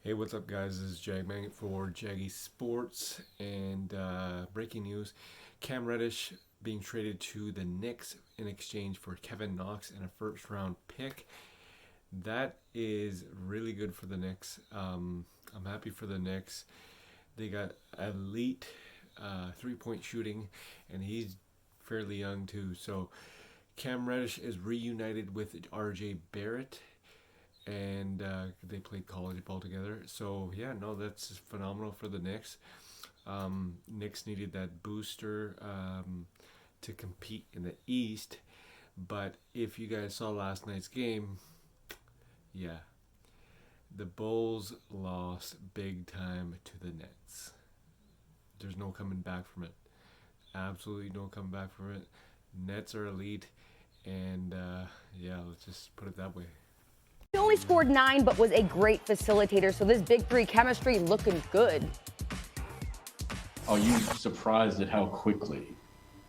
Hey, what's up, guys? This is Jag Magnet for Jaggy Sports. And breaking news, Cam Reddish being traded to the Knicks in exchange for Kevin Knox and a first-round pick. That is really good for the Knicks. I'm happy for the Knicks. They got elite three-point shooting, and he's fairly young too. So Cam Reddish is reunited with RJ Barrett, and they played college ball together. So yeah, no, that's phenomenal for the Knicks. Knicks needed that booster to compete in the East, but if you guys saw last night's game, yeah, the Bulls lost big time to the Nets. There's no coming back from it. Absolutely no coming back from it. Nets are elite, and yeah, let's just put it that way. He only scored 9, but was a great facilitator, so this big three chemistry looking good. Are you surprised at how quickly?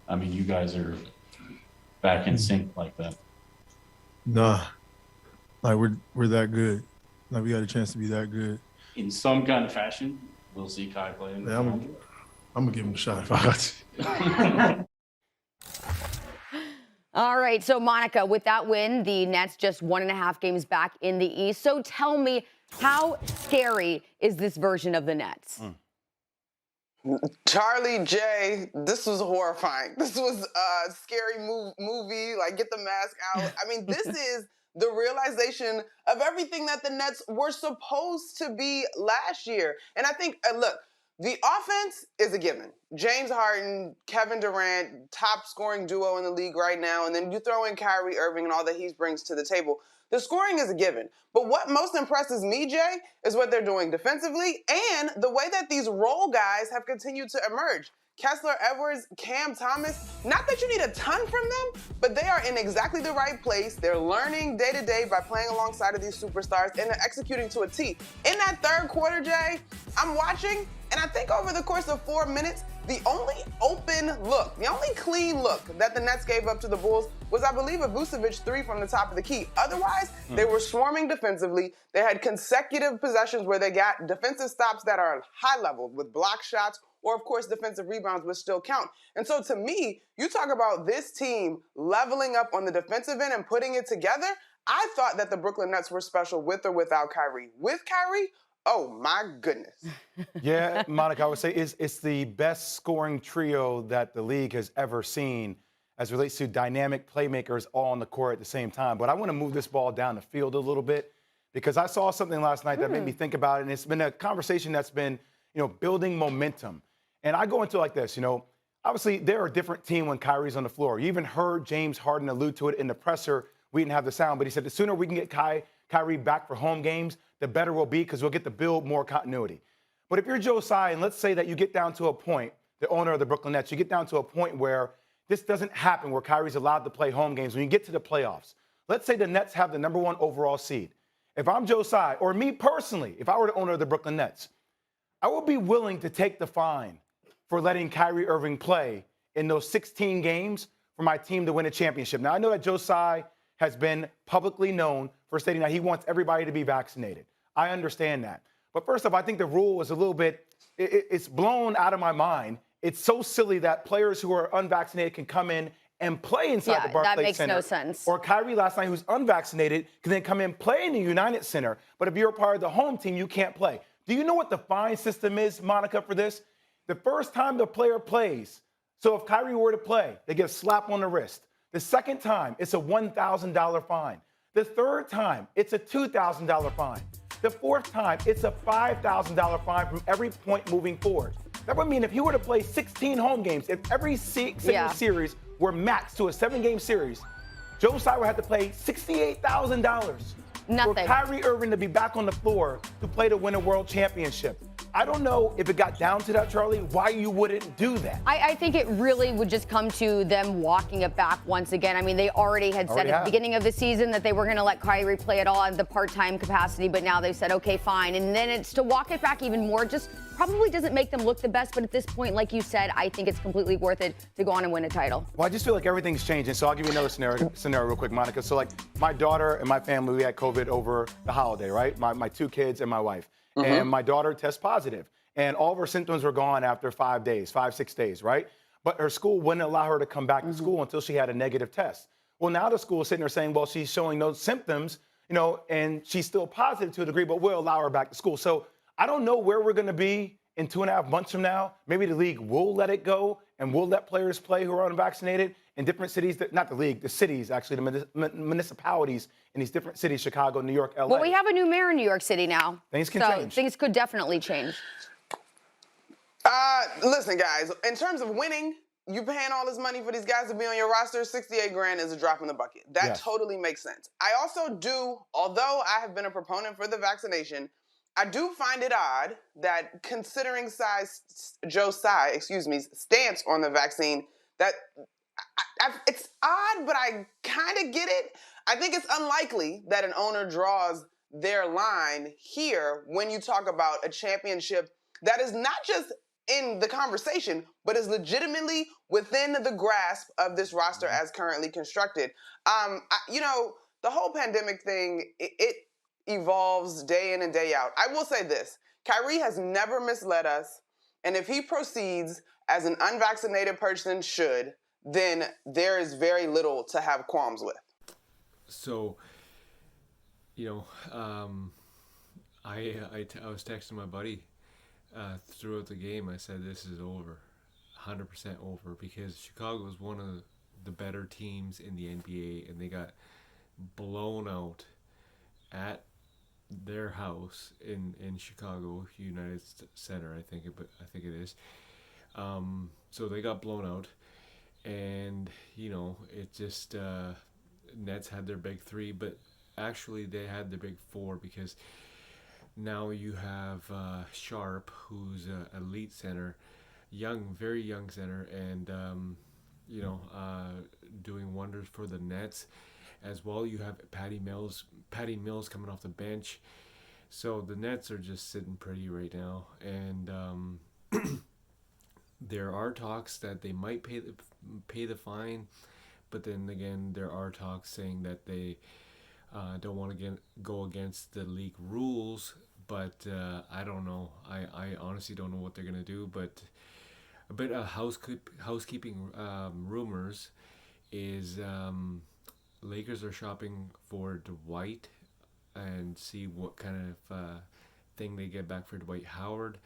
I mean, you guys are back in sync like that. Nah, like we're that good. Like we got a chance to be that good. In some kind of fashion, we'll see Kai play. Yeah, I'm gonna give him a shot if I got to. All right, so Monica, with that win, the Nets just 1.5 games back in the East. So tell me, how scary is this version of the Nets? Charlie J, this was horrifying. This was a scary movie. Like, get the mask out. I mean, this is the realization of everything that the Nets were supposed to be last year. And I think, look, the offense is a given. James Harden, Kevin Durant, top scoring duo in the league right now. And then you throw in Kyrie Irving and all that he brings to the table. The scoring is a given. But what most impresses me, Jay, is what they're doing defensively and the way that these role guys have continued to emerge. Kessler Edwards, Cam Thomas, not that you need a ton from them, but they are in exactly the right place. They're learning day to day by playing alongside of these superstars and they're executing to a T. In that third quarter, Jay, I'm watching, and I think over the course of 4 minutes, the only open look, the only clean look that the Nets gave up to the Bulls was, I believe, a Vucevic three from the top of the key. Otherwise, they were swarming defensively. They had consecutive possessions where they got defensive stops that are high level with block shots or, of course, defensive rebounds, which still count. And so, to me, you talk about this team leveling up on the defensive end and putting it together. I thought that the Brooklyn Nets were special with or without Kyrie. With Kyrie, oh, my goodness. Yeah, Monica, I would say it's the best scoring trio that the league has ever seen as it relates to dynamic playmakers all on the court at the same time. But I want to move this ball down the field a little bit because I saw something last night that made me think about it, and it's been a conversation that's been, building momentum. And I go into it like this, obviously they're a different team when Kyrie's on the floor. You even heard James Harden allude to it in the presser. We didn't have the sound, but he said the sooner we can get Kyrie back for home games, the better we'll be because we'll get to build more continuity. But if you're Joe Tsai, and let's say that you get down to a point, the owner of the Brooklyn Nets, you get down to a point where this doesn't happen, where Kyrie's allowed to play home games. When you get to the playoffs, let's say the Nets have the #1 overall seed. If I'm Joe Tsai, or me personally, if I were the owner of the Brooklyn Nets, I would be willing to take the fine for letting Kyrie Irving play in those 16 games for my team to win a championship. Now, I know that Joe Tsai has been publicly known for stating that he wants everybody to be vaccinated. I understand that. But first off, I think the rule is a little bit, it's blown out of my mind. It's so silly that players who are unvaccinated can come in and play inside the Barclays Center. That makes no sense. Or Kyrie last night, who's unvaccinated, can then come in, play in the United Center. But if you're a part of the home team, you can't play. Do you know what the fine system is, Monica, for this? The first time the player plays, so if Kyrie were to play, they get a slap on the wrist. The second time, it's a $1,000 fine. The third time, it's a $2,000 fine. The fourth time, it's a $5,000 fine from every point moving forward. That would mean if he were to play 16 home games, if every single series were maxed to a 7-game series, Joe Tsai would have to pay $68,000 for Kyrie Irving to be back on the floor to play to win a world championship. I don't know if it got down to that, Charlie, why you wouldn't do that. I think it really would just come to them walking it back once again. I mean, they already had said at the beginning of the season that they were going to let Kyrie play it all in the part-time capacity, but now they've said, okay, fine. And then it's to walk it back even more, just probably doesn't make them look the best. But at this point, like you said, I think it's completely worth it to go on and win a title. Well, I just feel like everything's changing. So I'll give you another scenario real quick, Monica. So, like, my daughter and my family, we had COVID COVID over the holiday, right? My 2 kids and my wife. And my daughter tests positive. And all of her symptoms were gone after 5 days, 5-6 days, right? But her school wouldn't allow her to come back to school until she had a negative test. Well, now the school is sitting there saying, well, she's showing no symptoms, and she's still positive to a degree, but we'll allow her back to school. So I don't know where we're going to be in 2.5 months from now. Maybe the league will let it go and we'll let players play who are unvaccinated in different cities, not the league, the cities, actually, the municipalities in these different cities, Chicago, New York, LA. Well, we have a new mayor in New York City now. Things can change. Things could definitely change. Listen, guys, in terms of winning, you paying all this money for these guys to be on your roster, $68,000 is a drop in the bucket. That totally makes sense. I also do, although I have been a proponent for the vaccination, I do find it odd that considering Joe Tsai's stance on the vaccine, that it's odd, but I kind of get it. I think it's unlikely that an owner draws their line here when you talk about a championship that is not just in the conversation, but is legitimately within the grasp of this roster as currently constructed. The whole pandemic thing, it evolves day in and day out. I will say this, Kyrie has never misled us, and if he proceeds as an unvaccinated person should, then there is very little to have qualms with. So, I was texting my buddy throughout the game. I said, this is over, 100% over, because Chicago is one of the better teams in the NBA, and they got blown out at their house in Chicago United Center, I think it is. So they got blown out, and it just Nets had their big 3, but actually they had the big 4, because now you have Sharp, who's an elite center, very young center, and doing wonders for the Nets. As well, you have Patty Mills coming off the bench. So the Nets are just sitting pretty right now, and there are talks that they might pay the fine, but then again, there are talks saying that they don't want to go against the league rules. But I don't know. I honestly don't know what they're gonna do. But a bit of housekeeping rumors is Lakers are shopping for Dwight and see what kind of thing they get back for Dwight Howard.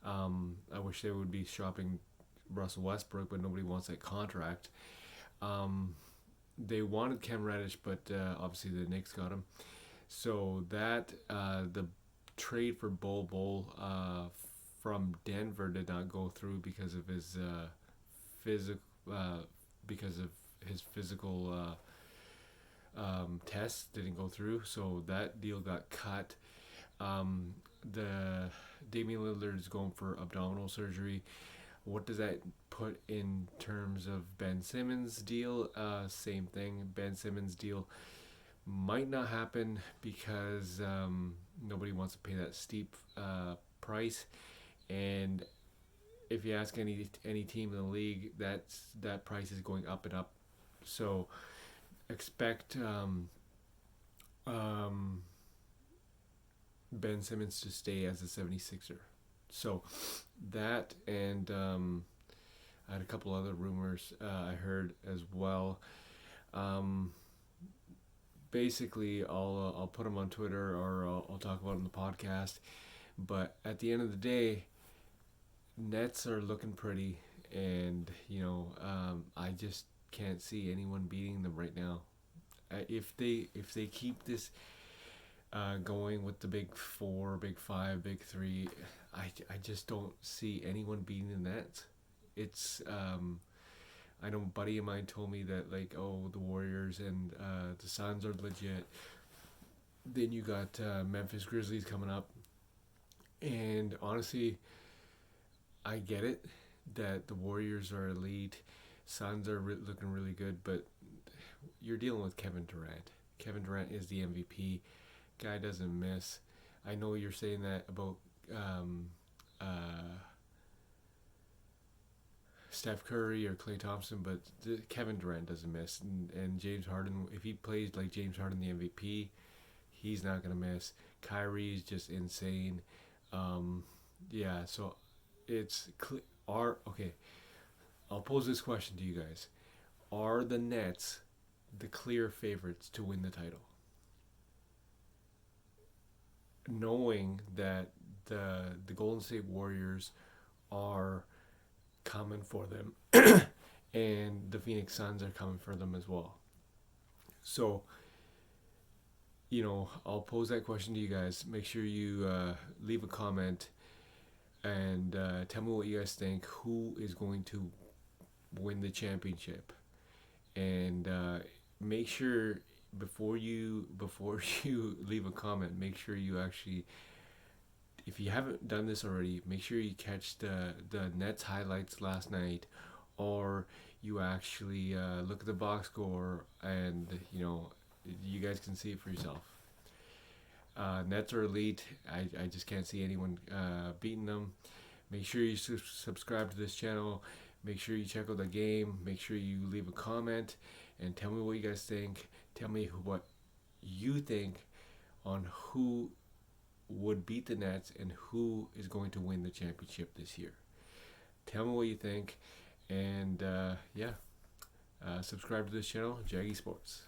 I wish they would be shopping Russell Westbrook, but nobody wants that contract. They wanted Cam Reddish, but obviously the Knicks got him. So that the trade for Bol from Denver did not go through because of his physical tests didn't go through, so that deal got cut. The Damian Lillard is going for abdominal surgery. What does that put in terms of Ben Simmons' deal? Same thing. Ben Simmons' deal might not happen because nobody wants to pay that steep price. And if you ask any team in the league, that price is going up and up. So expect Ben Simmons to stay as a 76er. So that, and I had a couple other rumors I heard as well. Basically, I'll put them on Twitter, or I'll talk about them on the podcast. But at the end of the day, Nets are looking pretty, and I just can't see anyone beating them right now. If they keep this going with the big 4, big 5, big 3, I just don't see anyone beating the Nets. It's I know a buddy of mine told me that the Warriors and the Suns are legit. Then you got Memphis Grizzlies coming up, and honestly, I get it that the Warriors are elite, Suns are looking really good, but you're dealing with Kevin Durant. Kevin Durant is the MVP. Guy doesn't miss. I know you're saying that about Steph Curry or Klay Thompson, but Kevin Durant doesn't miss. And James Harden, if he plays like James Harden, the MVP, He's not gonna miss. Kyrie is just insane. Yeah, so it's okay. I'll pose this question to you guys: are the Nets the clear favorites to win the title? Knowing that the Golden State Warriors are coming for them, and the Phoenix Suns are coming for them as well. So, I'll pose that question to you guys. Make sure you leave a comment and tell me what you guys think. Who is going to win the championship? And make sure before you leave a comment, make sure you actually, if you haven't done this already, make sure you catch the Nets highlights last night, or you actually look at the box score, and you guys can see it for yourself. Nets are elite. I just can't see anyone beating them. Make sure you subscribe to this channel. Make sure you check out the game. Make sure you leave a comment and tell me what you guys think. Tell me what you think on who would beat the Nets and who is going to win the championship this year. Tell me what you think, and subscribe to this channel, Jaggy Sports.